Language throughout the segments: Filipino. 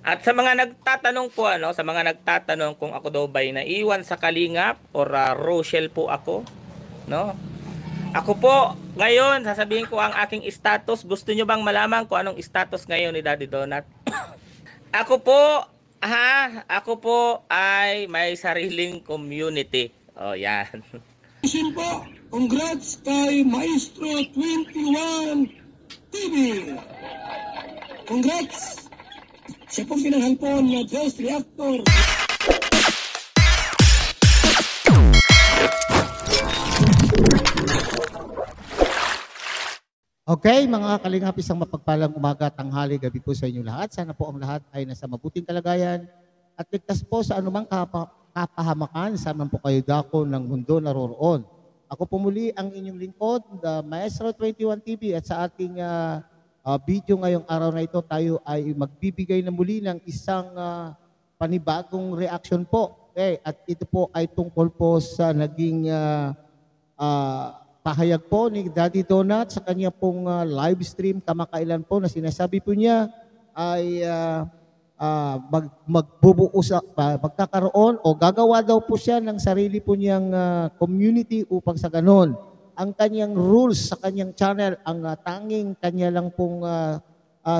At sa mga nagtatanong po, sa mga nagtatanong kung ako daw ba'y naiwan sa Kalingap or Rochelle po ako, no? Ako po, ngayon, sasabihin ko ang aking status. Gusto nyo bang malaman kung anong status ngayon ni Daddy Donut? Ako po, ako po ay may sariling community. Oh, yan. Po, congrats kay Maestro 21 TV. Congrats! Siya pong pinanghalpon na Best Reactor. Okay, mga kalingap, isang mapagpalang umaga, tanghali, gabi po sa inyo lahat. Sana po ang lahat ay nasa mabuting kalagayan at ligtas po sa anumang kapahamakan saan man po kayo dako ng mundo naroroon. Ako po muli ang inyong lingkod, the Maestro 21 TV, at sa ating video ngayong araw na ito, tayo ay magbibigay na muli ng isang panibagong reaction po. Okay, at ito po ay tungkol po sa naging pahayag po ni Daddy Donut sa kanya pong live stream kamakailan po na sinasabi po niya ay magkakaroon o gagawa daw po siya ng sarili po niyang community upang sa ganon ang kanyang rules sa kanyang channel ang tanging kanya lang pong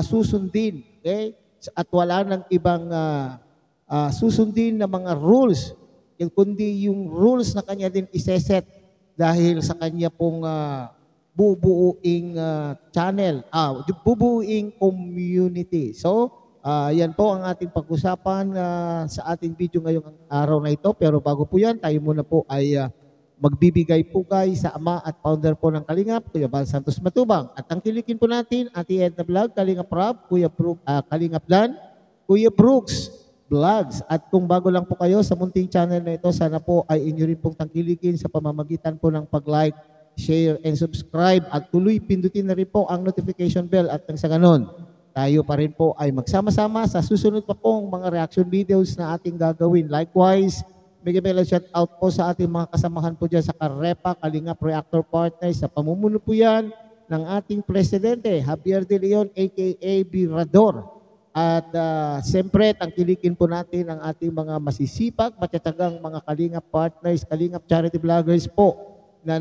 susundin, okay? At wala ng ibang susundin na mga rules kundi yung rules na kanya din iseset dahil sa kanya pong bubuuing channel, bubuuing community. So, yan po ang ating pag-usapan sa ating video ngayong araw na ito. Pero bago po yan, tayo muna po ay magbibigay pugay sa ama at founder po ng Kalingap, Kuya Val Santos Matubang. At ang tilikin po natin, Ate Edna Vlog, Kalingap Rob, Kalingap Dan, Kuya Brooks Vlogs. At kung bago lang po kayo sa munting channel na ito, sana po ay inyo rin pong tangkilikin sa pamamagitan po ng pag-like, share, and subscribe. At tuloy pindutin na rin po ang notification bell at nang sa ganon, tayo pa rin po ay magsama-sama sa susunod pa pong mga reaction videos na ating gagawin. Likewise, mega shout out po sa ating mga kasamahan po dyan sa Karepa, Kalingap Reactor Partners. Sa pamumuno po yan ng ating Presidente, Javier De Leon, aka Birador. At siyempre, tangkilikin po natin ang ating mga masisipag, matatagang mga Kalingap partners, Kalingap charity vloggers po na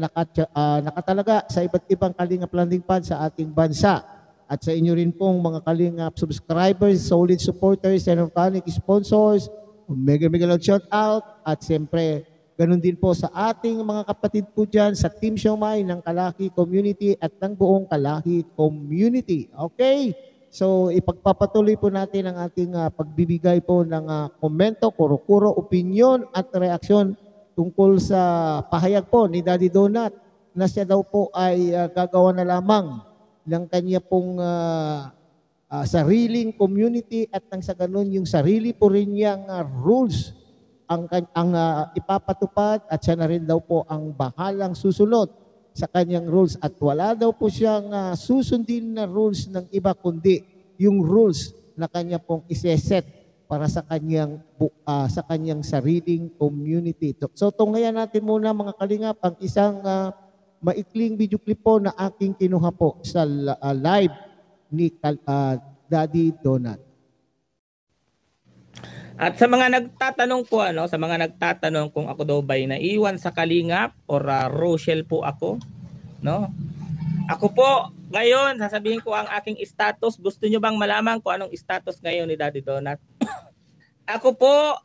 nakatalaga sa iba't ibang Kalingap landing pad sa ating bansa. At sa inyo rin pong mga Kalingap subscribers, solid supporters, and organic sponsors, mega shout out. At siyempre, ganun din po sa ating mga kapatid po dyan sa Team Siomay ng Kalaki Community at ng buong Kalaki Community. Okay? So, ipagpapatuloy po natin ang ating pagbibigay po ng komento, kuro-kuro, opinion at reaksyon tungkol sa pahayag po ni Daddy Donut na siya daw po ay gagawa na lamang ng kanya pong sariling community at nang sa ganun yung sarili po rin niyang rules ang ipapatupad at siya na rin daw po ang bahalang susunod sa kanyang rules at wala daw po siyang susundin na rules ng iba kundi yung rules na kanya pong iseset para sa kanyang sariling community. So tunghayan natin muna mga Kalingap ang isang maikling video clip po na aking kinuha po sa live ni Daddy Donut. At sa mga nagtatanong po, sa mga nagtatanong kung ako daw ba'y naiwan sa Kalingap or Rochelle po ako, no? Ako po, ngayon, sasabihin ko ang aking status. Gusto nyo bang malaman kung anong status ngayon ni Daddy Donut? Ako po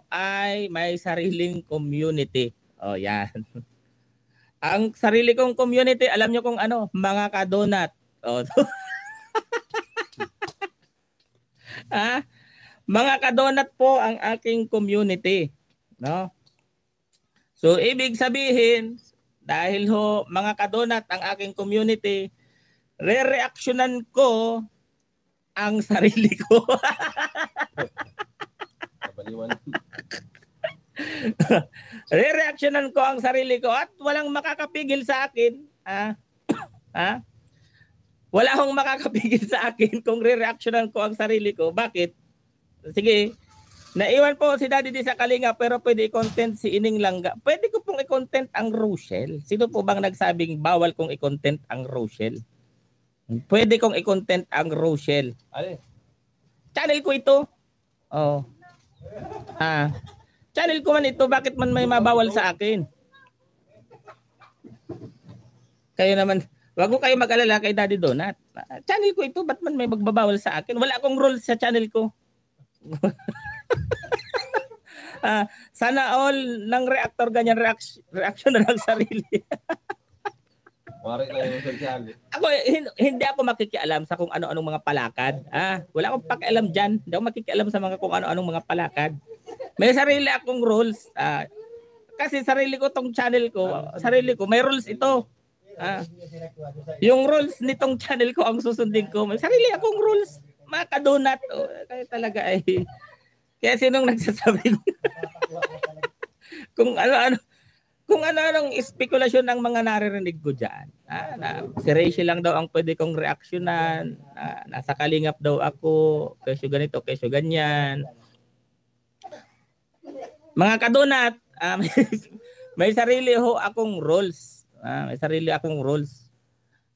ay may sariling community. Oh, yan. Ang sarili kong community, alam nyo kung ano, mga ka-donut. Oh. Mga ka-donut po ang aking community, no? So ibig sabihin, dahil ho mga ka-donut ang aking community, re-reactionan ko ang sarili ko. Re-reactionan ko ang sarili ko at walang makakapigil sa akin. Wala akong makakapigil sa akin kung re-reactionan ko ang sarili ko. Bakit? Sige, naiwan po si Daddy D sa Kalinga pero pwede i-content si Ining Langga. Pwede ko pong i-content ang Rochelle. Sino po bang nagsabing bawal kong i-content ang Rochelle? Pwede kong i-content ang Rochelle. Channel ko ito. Oh. Channel ko man ito, bakit man may mabawal sa akin? Kayo naman, wag ko kayo mag-alala kay Daddy Donut. Channel ko ito, ba't man may magbabawal sa akin? Wala akong rules sa channel ko. Sana all ng reactor ganyan reaction na lang sarili. Ako, hindi ako makikialam sa kung ano-anong mga palakad. Wala akong pakialam dyan. Hindi ako makikialam sa mga kung ano-anong mga palakad. May sarili akong rules. Kasi sarili ko tong channel ko, may rules ito. Yung rules nitong channel ko ang susundin ko. May sarili akong rules. Mga kadonat. Kaya talaga ay... Kaya sinong nagsasabi kung ano-anong spekulasyon ng mga naririnig ko dyan. Si Rachel lang daw ang pwede kong reaksyonan. Nasa kalingap daw ako. Kesyo ganito, kesyo ganyan. Mga kadonat, may sarili ho akong rules. May sarili akong rules.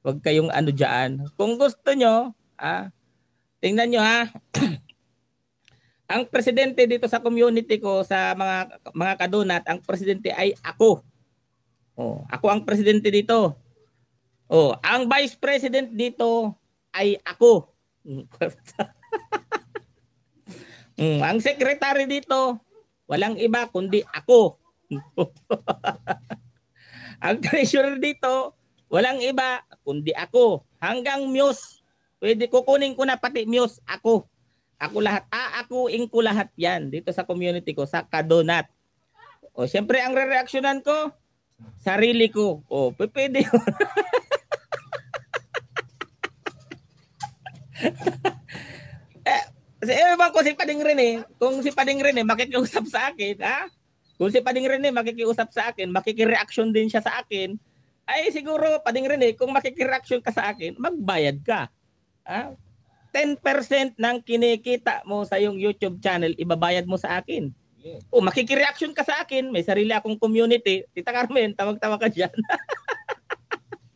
Huwag kayong ano dyan. Kung gusto nyo, tingnan nyo ha. Ang presidente dito sa community ko, sa mga kadonat, ang presidente ay ako. Ako ang presidente dito. Ang vice president dito ay ako. Ang secretary dito, walang iba kundi ako. Ang treasurer dito, walang iba kundi ako. Hanggang Muse, pwede kukunin ko na pati Muse, ako. Ako lahat, aakuin ko lahat yan dito sa community ko, sa kadonat. Siyempre ang re-reaksyonan ko, sarili ko. Pwede yun. Ewan ko si Pading Rene, kung si Pading Rene makikiusap sa akin, kung si Pading Rene makikiusap sa akin, makikireaksyon din siya sa akin, ay siguro Pading Rene, kung makikireaksyon ka sa akin, magbayad ka. 10% ng kinikita mo sa iyong YouTube channel, ibabayad mo sa akin. Makikireaksyon ka sa akin, may sarili akong community. Tita Carmen, tawag-tawa ka dyan.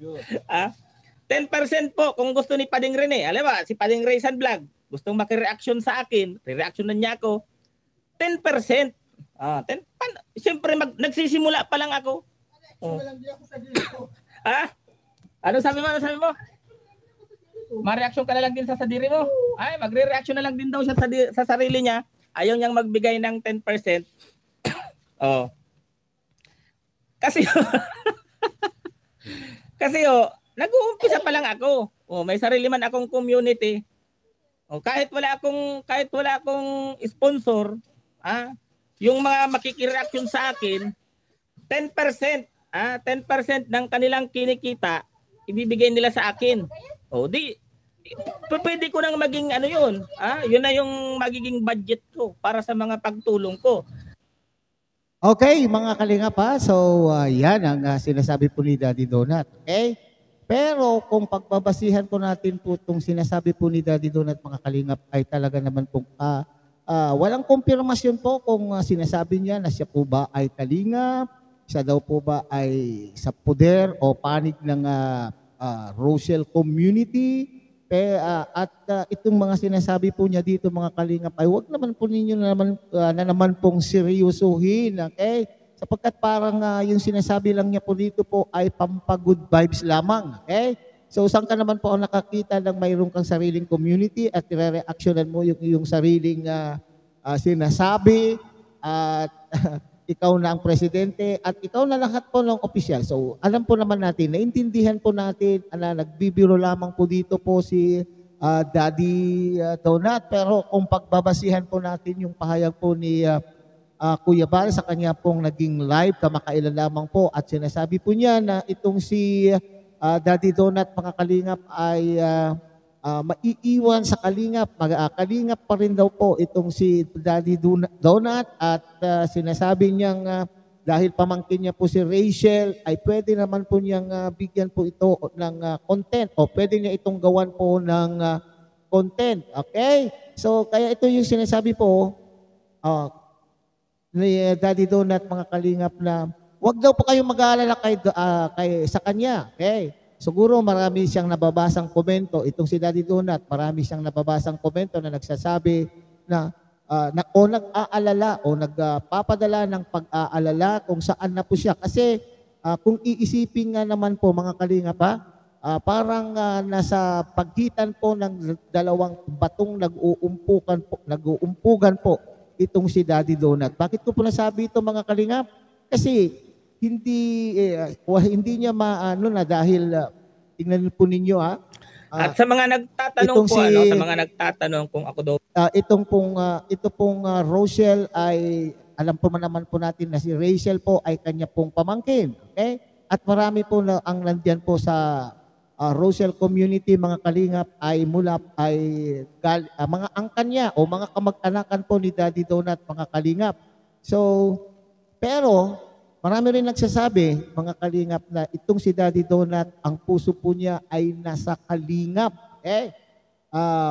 10% po kung gusto ni Pading Rene. Alam ba, si Pading Raysan Vlog, gustong makireaksyon sa akin, re-reaksyonan niya ako, 10%. Siyempre, nagsisimula pa lang ako. Ano sabi mo? Ma-reaction ka na lang din sa sadiri mo. Ay, magre-reaction na lang din daw siya sa sarili niya. Ayaw niyang magbigay ng 10%. Kasi nag-uumpisa pa lang ako. May sarili man akong community. Kahit wala akong sponsor, yung mga makikireaction sa akin, 10%, 10% ng kanilang kinikita, ibibigay nila sa akin. Pwede ko nang maging ano yun. Yun na yung magiging budget ko para sa mga pagtulong ko. Okay, mga kalingap So, yan ang sinasabi po ni Daddy Donut. Okay? Pero kung pagbabasihan po natin po itong sinasabi po ni Daddy Donut, mga kalingap, ay talaga naman po, walang kumpirmasyon po kung sinasabi niya na siya po ba ay kalingap, siya daw po ba ay sa poder o panig ng Rochelle community. At itong mga sinasabi po niya dito, mga kalingap, ay wag naman po ninyo na naman pong seryosohin, okay? Sapagkat parang yung sinasabi lang niya po dito po ay pampagood vibes lamang, okay? So saan ka naman po nakakita ng mayroon kang sariling community at i-reactionan mo yung sariling sinasabi at ikaw na ang presidente at ikaw na lahat po ng opisyal. So, alam po naman natin, naintindihan po natin na nagbibiro lamang po dito po si Daddy Donut. Pero kung pagbabasihan po natin yung pahayag po ni Kuya Val sa kanya pong naging live, kamakailan lamang po, at sinasabi po niya na itong si Daddy Donut, mga kalingap, ay maiiwan sa kalingap, kalingap pa rin daw po itong si Daddy Donut at sinasabi niyang dahil pamangkin niya po si Rachel ay pwede naman po niyang bigyan po ito ng content o pwede niya itong gawan po ng content. Okay? So kaya ito yung sinasabi po ni Daddy Donut, mga kalingap, na wag daw po kayong mag-aalala sa kanya. Okay? siguro marami siyang nababasang komento, itong si Daddy Donut, marami siyang nababasang komento na nagsasabi na, o nag-aalala o nagpapadala ng pag-aalala kung saan na po siya. Kasi kung iisipin nga naman po mga kalinga pa, parang nasa pagitan po ng dalawang batong nag-uumpugan po itong si Daddy Donut. Bakit ko po nasabi ito mga kalingap? Kasi hindi niya maano na dahil tingnan po ninyo At sa mga nagtatanong po, sa mga nagtatanong kung ako daw ito pong Rochelle ay alam po naman po natin na si Rachel po ay kanya pong pamangkin. Okay? At marami po na ang nandiyan po sa Rochelle community mga kalingap ay mga angkan niya o mga kamag-anakan po ni Daddy Donut mga kalingap. So, pero marami rin nagsasabi, mga kalingap, na itong si Daddy Donut, ang puso po niya ay nasa kalingap.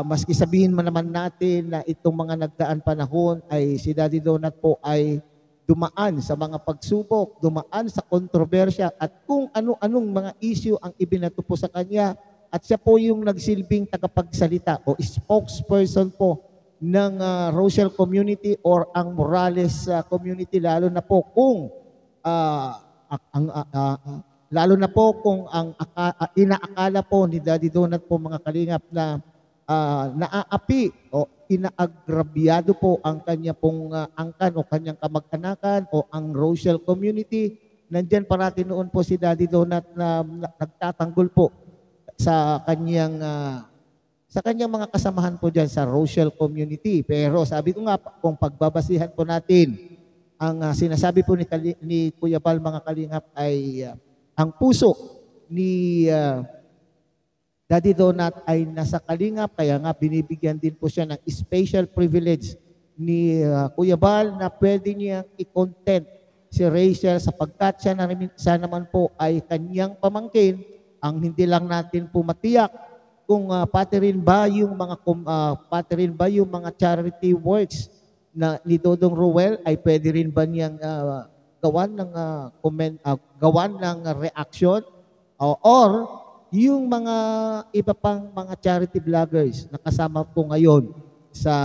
Maski sabihin man naman natin na itong mga nagdaan panahon ay si Daddy Donut po ay dumaan sa mga pagsubok, dumaan sa kontrobersya at kung ano-anong mga issue ang ibinato po sa kanya at siya po yung nagsilbing tagapagsalita o spokesperson po ng Rochelle community or ang Morales community lalo na po kung inaakala po ni Daddy Donut po mga kalingap na naaapi o inaagrabyado po ang kanya pong angkan o kanyang kamag-anakan o ang Rochelle community. Nandyan parati noon po si Daddy Donut na nagtatanggol po sa kanyang mga kasamahan po dyan sa Rochelle community. Pero sabi ko nga, kung pagbabasihan po natin, ang sinasabi po ni Kuya Bal mga kalingap ay ang puso ni Daddy Donut ay nasa kalingap, kaya nga binibigyan din po siya ng special privilege ni Kuya Bal na pwede niyang i-content si Rachel sapagkat siya naman po ay kanyang pamangkin. Ang hindi lang natin po matiyak kung pati rin ba yung mga charity works na ni Dodong Ruel ay pwede rin ba niyang gawan ng reaction or yung mga iba pang mga charity vloggers na kasama po ngayon sa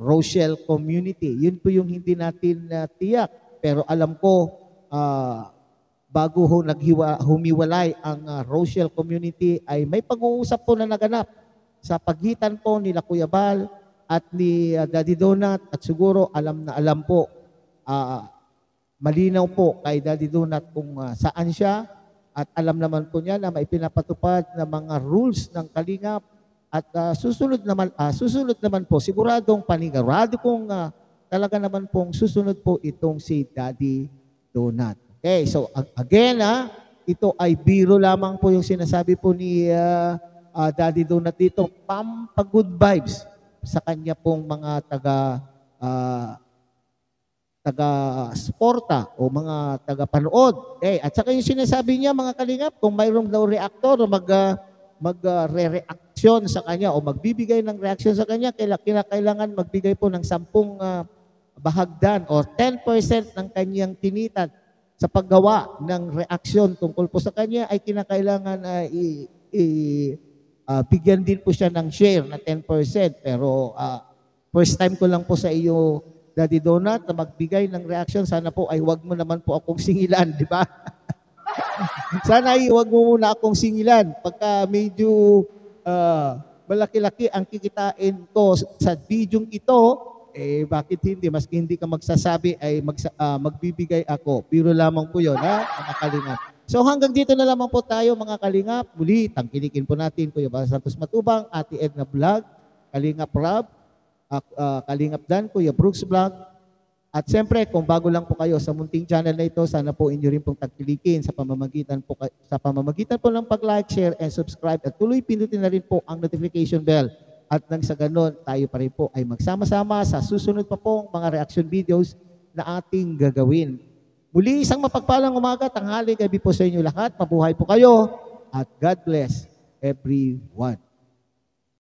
Rochelle community. Yun po yung hindi natin tiyak. Pero alam ko, bago humiwalay ang Rochelle community ay may pag-uusap po na naganap sa pagitan po nila Kuya Bal at ni Daddy Donut at siguro alam na alam po, malinaw po kay Daddy Donut kung saan siya. At alam naman po niya na may pinapatupad na mga rules ng kalingap at susunod naman po, siguradong panigurado kung talaga naman pong susunod po itong si Daddy Donut. Okay, so again, ito ay biro lamang po yung sinasabi po ni Daddy Donut dito, pampa-good vibes sa kanya pong mga taga-sporta o mga taga-panood. At saka yung sinasabi niya mga kalingap, kung mayroong daw reactor o magre-reaction sa kanya o magbibigay ng reaction sa kanya, kailangan magbigay po ng 10 bahagdan o 10% ng kanyang tinitan sa paggawa ng reaction tungkol po sa kanya ay kinakailangan bigyan din po siya ng share na 10%. Pero first time ko lang po sa iyo, Daddy Donut, na magbigay ng reaction. Sana po ay huwag mo naman po akong singilan, di ba? Sana ay huwag mo muna akong singilan. Pagka medyo malaki-laki ang kikitain ko sa bidyong ito, bakit hindi? Maski hindi ka magsasabi ay magbibigay ako. Pero lamang po yun, mga kalingap. So hanggang dito na lamang po tayo mga kalingap. Muli, tangkilikin po natin Kuya Bal Santos Matubang, Ate Edna Vlog, Kalingap Rob, Kalingap Dan, Kuya Brooks Vlog. At siyempre, kung bago lang po kayo sa munting channel na ito, sana po inyo rin pong tagkilikin sa pamamagitan po ng pag-like, share, and subscribe. At tuloy pindutin na rin po ang notification bell. At nang sa ganon, tayo pa rin po ay magsama-sama sa susunod pa pong mga reaction videos na ating gagawin. Muli, isang mapagpalang umaga, tanghali, gabi po sa inyo lahat. Mabuhay po kayo at God bless everyone.